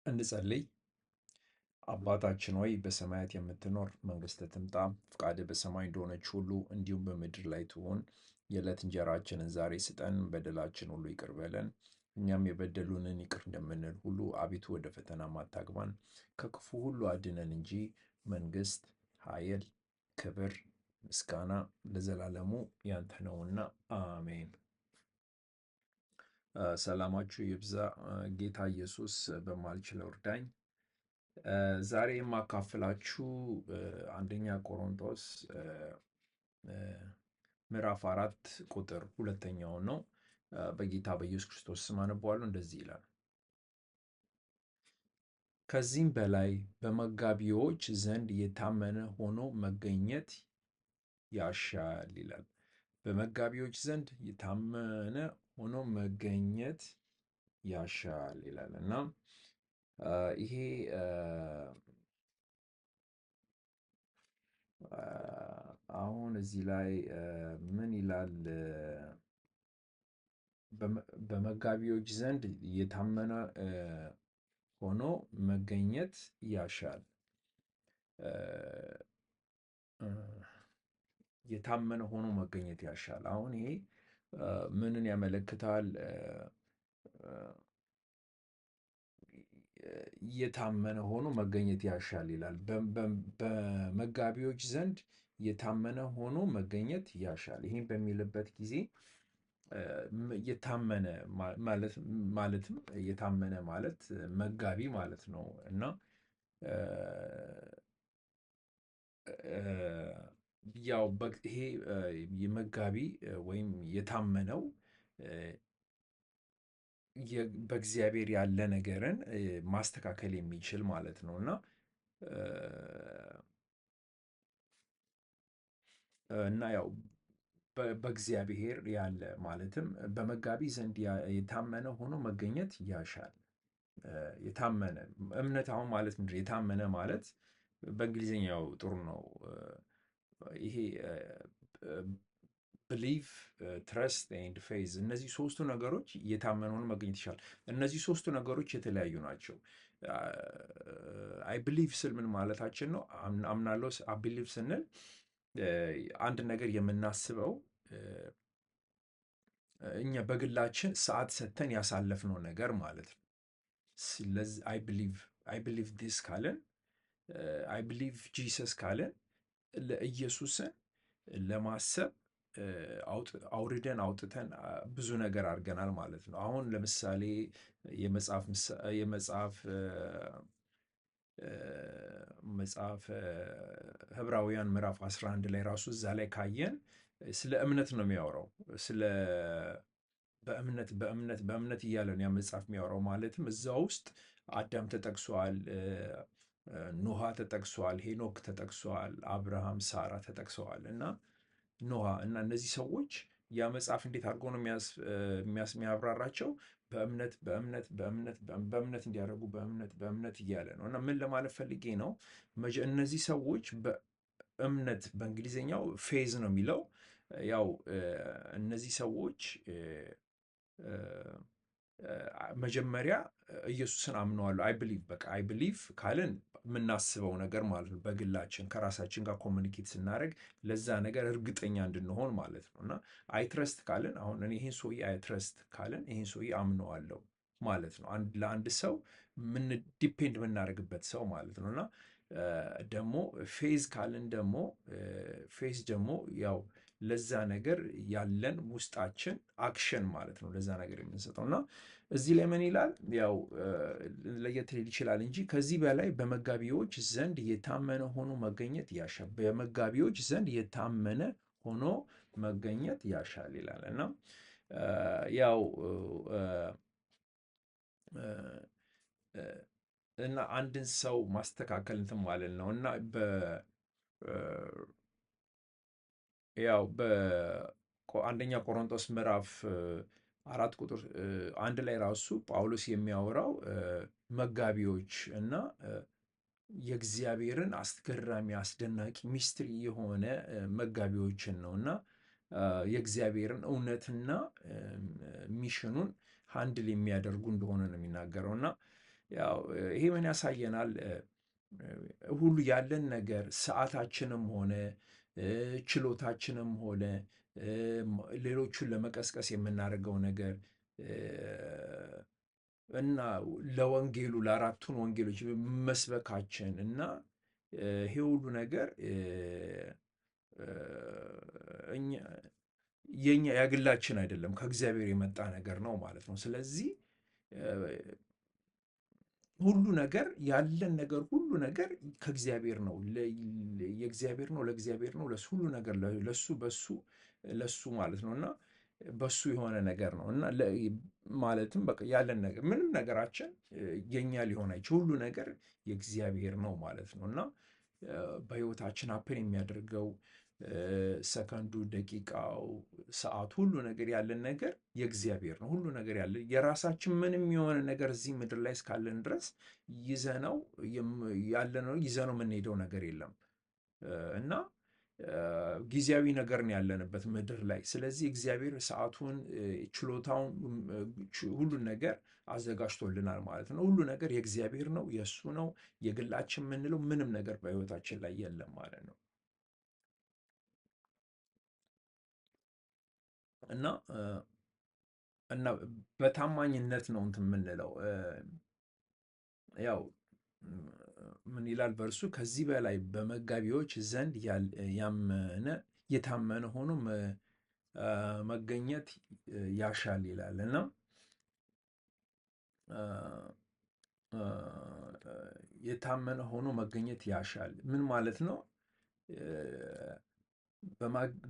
እንጸልይ። አባታችን ሆይ በሰማያት የምትኖር መንግሥትህ ትምጣ፣ ፈቃድህ በሰማይ እንደሆነች ሁሉ እንዲሁም በምድር ላይ ትሁን። የዕለት እንጀራችንን ዛሬ ስጠን፣ በደላችን ሁሉ ይቅር በለን እኛም የበደሉንን ይቅር እንደምንል ሁሉ፣ አቤቱ ወደ ፈተና አታግባን ከክፉ ሁሉ አድነን እንጂ መንግሥት፣ ኃይል፣ ክብር፣ ምስጋና ለዘላለሙ ያንተ ነውና አሜን። ሰላማችሁ ይብዛ። ጌታ ኢየሱስ በማልችለው እርዳኝ። ዛሬ የማካፍላችሁ አንደኛ ቆሮንቶስ ምዕራፍ 4 ቁጥር ሁለተኛውን ነው። በጌታ በኢየሱስ ክርስቶስ ስም አነበዋለሁ። እንደዚህ ይላል። ከዚህም በላይ በመጋቢዎች ዘንድ የታመነ ሆኖ መገኘት ያሻል ይላል። በመጋቢዎች ዘንድ የታመነ ሆኖ መገኘት ያሻል ይላል እና ይሄ አሁን እዚህ ላይ ምን ይላል? በመጋቢዎች ዘንድ የታመነ ሆኖ መገኘት ያሻል። የታመነ ሆኖ መገኘት ያሻል። አሁን ይሄ ምንን ያመለክታል? የታመነ ሆኖ መገኘት ያሻል ይላል። በመጋቢዎች ዘንድ የታመነ ሆኖ መገኘት ያሻል። ይህን በሚልበት ጊዜ የታመነ ማለትም የታመነ ማለት መጋቢ ማለት ነው እና ያው ይሄ የመጋቢ ወይም የታመነው በእግዚአብሔር ያለ ነገርን ማስተካከል የሚችል ማለት ነው እና ያው በእግዚአብሔር ያለ ማለትም በመጋቢ ዘንድ የታመነ ሆኖ መገኘት ያሻል። የታመነ እምነት አሁን ማለት ምንድን ነው? የታመነ ማለት በእንግሊዝኛው ጥሩ ነው። ይሄ ብሊቭ፣ ትረስት ኤንድ ፌዝ እነዚህ ሶስቱ ነገሮች የታመነ ሆኖ መገኘት ይሻላል። እነዚህ ሶስቱ ነገሮች የተለያዩ ናቸው። አይ ብሊቭ ስል ምን ማለታችን ነው? አምናለሁ አቢሊቭ ስንል አንድ ነገር የምናስበው እኛ በግላችን ሰዓት ሰጥተን ያሳለፍነው ነገር ማለት ነው። ስለዚህ አይ ብሊቭ ዲስ ካለን አይ ብሊቭ ጂሰስ ካለን ለኢየሱስን ለማሰብ አውርደን አውጥተን ብዙ ነገር አድርገናል ማለት ነው። አሁን ለምሳሌ መጽሐፍ ዕብራውያን ምዕራፍ 11 ላይ ራሱ እዛ ላይ ካየን ስለ እምነት ነው የሚያወራው። ስለ በእምነት እያለ ነው ያ መጽሐፍ የሚያወራው። ማለትም እዛ ውስጥ አዳም ተጠቅሷል፣ ኖሃ ተጠቅሷል፣ ሄኖክ ተጠቅሷል፣ አብርሃም፣ ሳራ ተጠቅሰዋል እና ኖሃ እና እነዚህ ሰዎች ያ መጽሐፍ እንዴት አድርጎ ነው የሚያብራራቸው? በእምነት እንዲያደርጉ በእምነት እያለ ነው እና ምን ለማለት ፈልጌ ነው? እነዚህ ሰዎች በእምነት በእንግሊዝኛው ፌዝ ነው የሚለው። ያው እነዚህ ሰዎች መጀመሪያ ኢየሱስን አምነዋለሁ አይ ብሊቭ በቃ አይ ብሊቭ ካልን የምናስበው ነገር ማለት ነው። በግላችን ከራሳችን ጋር ኮሚኒኬት ስናደርግ ለዛ ነገር እርግጠኛ እንድንሆን ማለት ነው እና አይ ትረስት ካልን አሁን እኔ ይሄን ሰውዬ አይ ትረስት ካልን ይሄን ሰውዬ አምነዋለሁ ማለት ነው። ለአንድ ሰው ምን ዲፔንድ የምናደርግበት ሰው ማለት ነው እና ደግሞ ፌዝ ካልን ደግሞ ፌዝ ደግሞ ያው ለዛ ነገር ያለን ውስጣችን አክሽን ማለት ነው። ለዛ ነገር የምንሰጠው እና እዚህ ላይ ምን ይላል? ያው ለየት ሊል ይችላል እንጂ ከዚህ በላይ በመጋቢዎች ዘንድ የታመነ ሆኖ መገኘት ያሻል። በመጋቢዎች ዘንድ የታመነ ሆኖ መገኘት ያሻል ይላል እና ያው እና አንድን ሰው ማስተካከል እንትን ማለት ነው እና ያው በአንደኛ ቆሮንቶስ ምዕራፍ 4 ቁጥር 1 ላይ ራሱ ጳውሎስ የሚያወራው መጋቢዎች እና የእግዚአብሔርን አስገራሚ አስደናቂ ሚስትሪ የሆነ መጋቢዎችን ነው እና የእግዚአብሔርን እውነትና ሚሽኑን ሃንድል የሚያደርጉ እንደሆነ ነው የሚናገረው እና ያው ይሄ ምን ያሳየናል? ሁሉ ያለን ነገር ሰዓታችንም ሆነ ችሎታችንም ሆነ ሌሎቹን ለመቀስቀስ የምናደርገው ነገር እና ለወንጌሉ ለአራቱን ወንጌሎች መስበካችን እና ይሄ ሁሉ ነገር እኛ የኛ የግላችን አይደለም፣ ከእግዚአብሔር የመጣ ነገር ነው ማለት ነው። ስለዚህ ሁሉ ነገር ያለን ነገር ሁሉ ነገር ከእግዚአብሔር ነው፣ የእግዚአብሔር ነው፣ ለእግዚአብሔር ነው፣ ለሱ ሁሉ ነገር ለሱ በሱ ለሱ ማለት ነው እና በሱ የሆነ ነገር ነው እና ማለትም በቃ ያለን ነገር ምንም ነገራችን የኛ ሊሆን አይችል፣ ሁሉ ነገር የእግዚአብሔር ነው ማለት ነው እና በህይወታችን አፕን የሚያደርገው ሰከንዱ፣ ደቂቃው፣ ሰዓት ሁሉ ነገር ያለን ነገር የእግዚአብሔር ነው። ሁሉ ነገር ያለን የራሳችን ምንም የሆነ ነገር እዚህ ምድር ላይ እስካለን ድረስ ይዘነው ያለነው ይዘነው የምንሄደው ነገር የለም እና ጊዜያዊ ነገር ነው ያለንበት ምድር ላይ። ስለዚህ እግዚአብሔር ሰዓቱን፣ ችሎታውን፣ ሁሉን ነገር አዘጋጅቶልናል ማለት ነው። ሁሉ ነገር የእግዚአብሔር ነው፣ የእሱ ነው። የግላችን የምንለው ምንም ነገር በህይወታችን ላይ የለም ማለት ነው እና እና በታማኝነት ነው እንትን የምንለው ያው ምን ይላል በእርሱ ከዚህ በላይ በመጋቢዎች ዘንድ ያመነ የታመነ ሆኖ መገኘት ያሻል ይላል እና የታመነ ሆኖ መገኘት ያሻል ምን ማለት ነው?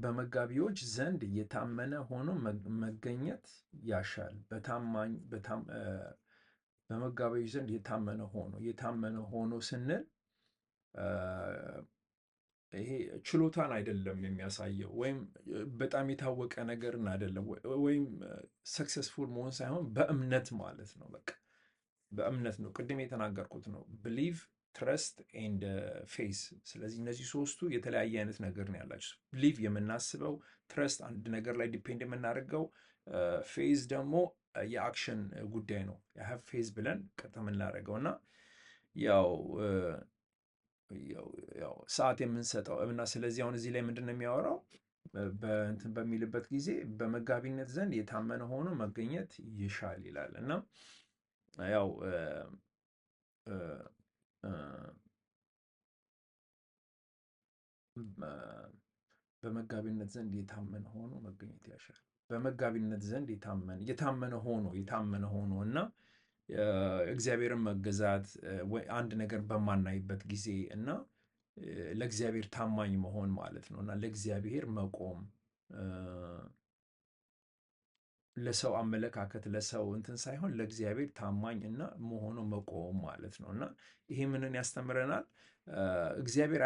በመጋቢዎች ዘንድ የታመነ ሆኖ መገኘት ያሻል። በመጋቢዎች ዘንድ የታመነ ሆኖ ስንል ይሄ ችሎታን አይደለም የሚያሳየው፣ ወይም በጣም የታወቀ ነገርን አይደለም፣ ወይም ሰክሰስፉል መሆን ሳይሆን በእምነት ማለት ነው። በቃ በእምነት ነው። ቅድም የተናገርኩት ነው። ብሊቭ፣ ትረስት ኤንድ ፌስ። ስለዚህ እነዚህ ሶስቱ የተለያየ አይነት ነገር ነው ያላቸው። ብሊቭ የምናስበው፣ ትረስት አንድ ነገር ላይ ዲፔንድ የምናደርገው፣ ፌዝ ደግሞ የአክሽን ጉዳይ ነው። የሀብ ፌዝ ብለን ቀጥ የምናደርገው እና ያው ሰዓት የምንሰጠው እና ስለዚህ አሁን እዚህ ላይ ምንድን ነው የሚያወራው? በእንትን በሚልበት ጊዜ በመጋቢነት ዘንድ የታመነ ሆኖ መገኘት ይሻል ይላል እና ያው በመጋቢነት ዘንድ የታመነ ሆኖ መገኘት ያሻል። በመጋቢነት ዘንድ የታመነ ሆኖ እና እግዚአብሔርን መገዛት አንድ ነገር በማናይበት ጊዜ እና ለእግዚአብሔር ታማኝ መሆን ማለት ነው እና ለእግዚአብሔር መቆም፣ ለሰው አመለካከት ለሰው እንትን ሳይሆን ለእግዚአብሔር ታማኝ እና መሆኑ መቆም ማለት ነው እና ይሄ ምንን ያስተምረናል? እግዚአብሔር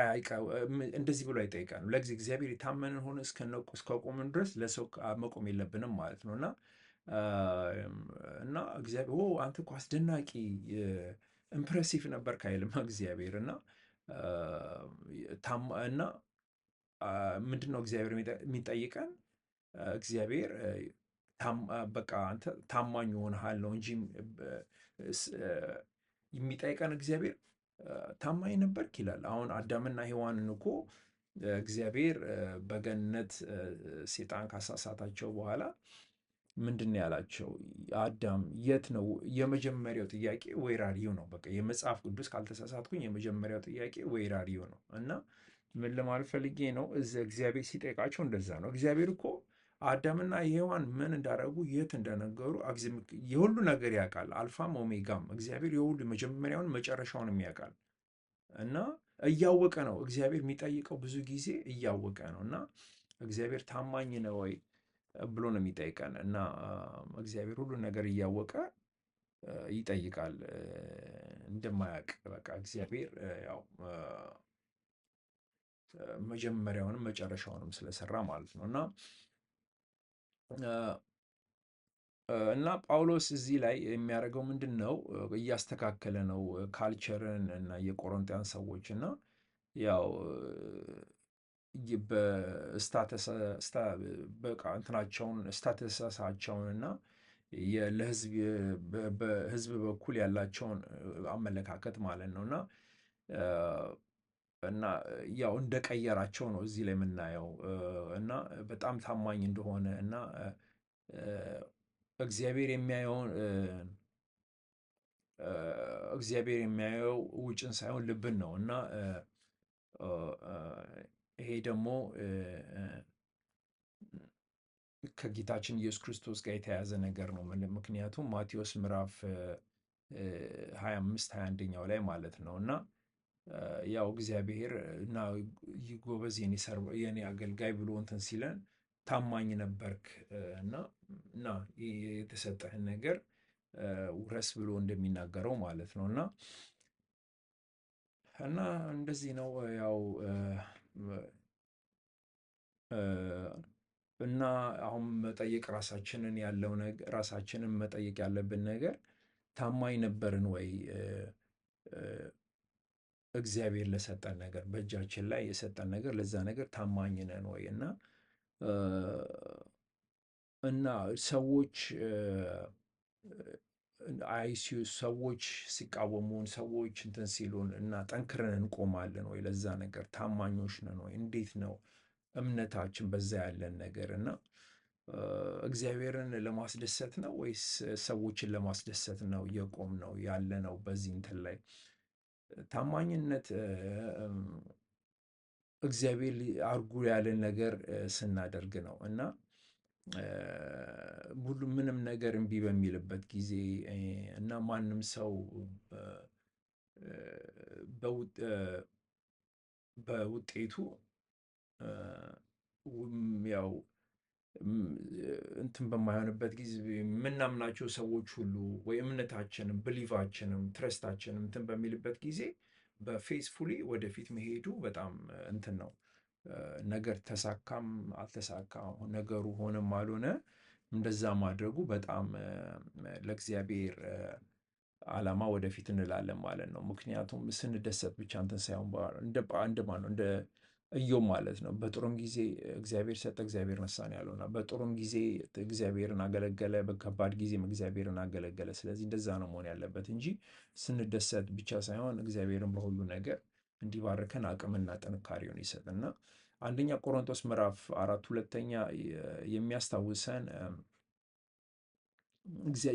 እንደዚህ ብሎ አይጠይቀንም። እግዚአብሔር የታመንን ሆነ እስከቆምን ድረስ ለሰው መቆም የለብንም ማለት ነው እና እግዚአብሔር አንተ እኮ አስደናቂ ኢምፕሬሲቭ ነበር ካይልም እግዚአብሔር እና ምንድን ነው እግዚአብሔር የሚጠይቀን? እግዚአብሔር በቃ አንተ ታማኝ ሆነሃል ነው እንጂ የሚጠይቀን እግዚአብሔር ታማኝ ነበርክ ይላል። አሁን አዳምና ሔዋንን እኮ እግዚአብሔር በገነት ሴጣን ካሳሳታቸው በኋላ ምንድን ነው ያላቸው? አዳም የት ነው? የመጀመሪያው ጥያቄ ዌር አር ዩ ነው። በቃ የመጽሐፍ ቅዱስ ካልተሳሳትኩኝ የመጀመሪያው ጥያቄ ዌር አር ዩ ነው እና ምን ለማለት ፈልጌ ነው? እግዚአብሔር ሲጠይቃቸው እንደዛ ነው። እግዚአብሔር እኮ አዳምና ሔዋን ምን እንዳደረጉ የት እንደነገሩ የሁሉ ነገር ያውቃል። አልፋም ኦሜጋም እግዚአብሔር የሁሉ መጀመሪያውን መጨረሻውንም ያውቃል እና እያወቀ ነው እግዚአብሔር የሚጠይቀው። ብዙ ጊዜ እያወቀ ነው እና እግዚአብሔር ታማኝ ነው ወይ ብሎ ነው የሚጠይቀን እና እግዚአብሔር ሁሉን ነገር እያወቀ ይጠይቃል እንደማያውቅ። በቃ እግዚአብሔር ያው መጀመሪያውንም መጨረሻውንም ስለሰራ ማለት ነው እና ጳውሎስ እዚህ ላይ የሚያደርገው ምንድን ነው? እያስተካከለ ነው ካልቸርን እና የቆሮንቲያን ሰዎች እና ያው በቃ እንትናቸውን ስታተሳቸውን እና ለህዝብ በህዝብ በኩል ያላቸውን አመለካከት ማለት ነው እና ያው እንደቀየራቸው ነው እዚህ ላይ የምናየው እና በጣም ታማኝ እንደሆነ እና እግዚአብሔር የሚያየውን እግዚአብሔር የሚያየው ውጭን ሳይሆን ልብን ነው እና ይሄ ደግሞ ከጌታችን ኢየሱስ ክርስቶስ ጋር የተያያዘ ነገር ነው። ምክንያቱም ማቴዎስ ምዕራፍ 25 21ኛው ላይ ማለት ነው እና ያው እግዚአብሔር እና ጎበዝ የኔ አገልጋይ ብሎ እንትን ሲለን ታማኝ ነበርክ እና እና የተሰጠህን ነገር ውረስ ብሎ እንደሚናገረው ማለት ነው እና እንደዚህ ነው ያው እና አሁን መጠየቅ ራሳችንን መጠየቅ ያለብን ነገር ታማኝ ነበርን ወይ? እግዚአብሔር ለሰጠን ነገር በእጃችን ላይ የሰጠን ነገር ለዛ ነገር ታማኝ ነን ወይ? እና ሰዎች ሰዎች ሲቃወሙን ሰዎች እንትን ሲሉን እና ጠንክረን እንቆማለን ወይ? ለዛ ነገር ታማኞች ነን ወይ? እንዴት ነው እምነታችን በዛ ያለን ነገር እና እግዚአብሔርን ለማስደሰት ነው ወይስ ሰዎችን ለማስደሰት ነው እየቆምነው ያለነው? በዚህ እንትን ላይ ታማኝነት እግዚአብሔር አድርጉ ያለን ነገር ስናደርግ ነው እና ምንም ነገር እምቢ በሚልበት ጊዜ እና ማንም ሰው በውጤቱ ያው እንትን በማይሆንበት ጊዜ የምናምናቸው ሰዎች ሁሉ ወይ እምነታችንም ብሊቫችንም ትረስታችንም እንትን በሚልበት ጊዜ በፌስፉሊ ወደፊት መሄዱ በጣም እንትን ነው። ነገር ተሳካም አልተሳካም ነገሩ ሆነም አልሆነ እንደዛ ማድረጉ በጣም ለእግዚአብሔር ዓላማ ወደፊት እንላለን ማለት ነው። ምክንያቱም ስንደሰት ብቻ እንትን ሳይሆን እንደ ኢዮብ ማለት ነው። በጥሩም ጊዜ እግዚአብሔር ሰጠ፣ እግዚአብሔር ነሳ ነው ያለው እና በጥሩም ጊዜ እግዚአብሔርን አገለገለ፣ በከባድ ጊዜም እግዚአብሔርን አገለገለ። ስለዚህ እንደዛ ነው መሆን ያለበት እንጂ ስንደሰት ብቻ ሳይሆን እግዚአብሔርን በሁሉ ነገር እንዲባርከን አቅምና ጥንካሬውን ይሰጥና አንደኛ ቆሮንቶስ ምዕራፍ 4 የሚያስታውሰን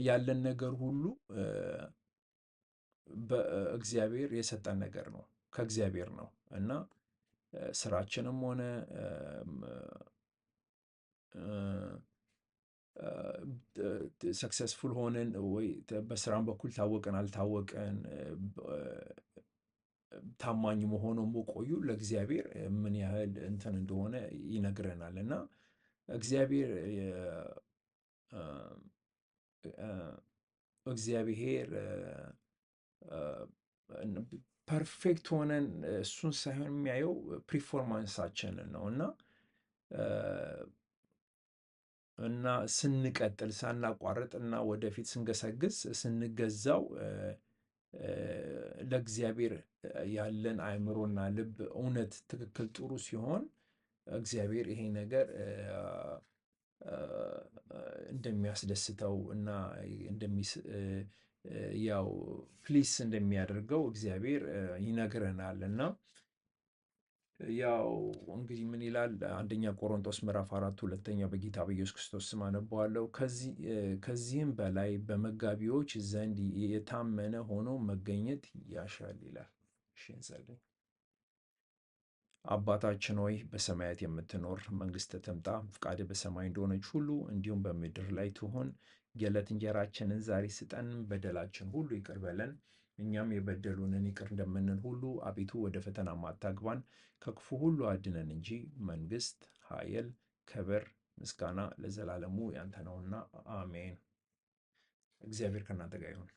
ያለን ነገር ሁሉ በእግዚአብሔር የሰጠን ነገር ነው፣ ከእግዚአብሔር ነው እና ስራችንም ሆነ ሰክሰስፉል ሆነን ወይ በስራም በኩል ታወቀን አልታወቀን ታማኝ መሆኑ መቆዩ ለእግዚአብሔር ምን ያህል እንትን እንደሆነ ይነግረናል እና እግዚአብሔር እግዚአብሔር ፐርፌክት ሆነን እሱን ሳይሆን የሚያየው ፕሪፎርማንሳችንን ነው እና ስንቀጥል ሳናቋርጥ እና ወደፊት ስንገሰግስ ስንገዛው ለእግዚአብሔር ያለን አእምሮና ልብ እውነት ትክክል ጥሩ ሲሆን እግዚአብሔር ይሄ ነገር እንደሚያስደስተው እና ያው ፕሊስ እንደሚያደርገው እግዚአብሔር ይነግረናል እና ያው እንግዲህ ምን ይላል አንደኛ ቆሮንቶስ ምዕራፍ 4 በጌታ በኢየሱስ ክርስቶስ ስም አነበዋለሁ። ከዚህም በላይ በመጋቢዎች ዘንድ የታመነ ሆኖ መገኘት ያሻል ይላል። እሺ እንጸልይ። አባታችን ሆይ በሰማያት የምትኖር መንግሥትህ ትምጣ፣ ፍቃድህ በሰማይ እንደሆነች ሁሉ እንዲሁም በምድር ላይ ትሁን። የዕለት እንጀራችንን ዛሬ ስጠን፣ በደላችን ሁሉ ይቅር በለን እኛም የበደሉንን ይቅር እንደምንል ሁሉ፣ አቤቱ ወደ ፈተና አታግባን ከክፉ ሁሉ አድነን እንጂ መንግሥት፣ ኃይል፣ ክብር፣ ምስጋና ለዘላለሙ ያንተ ነውና አሜን። እግዚአብሔር ከእናንተ ጋር ይሁን።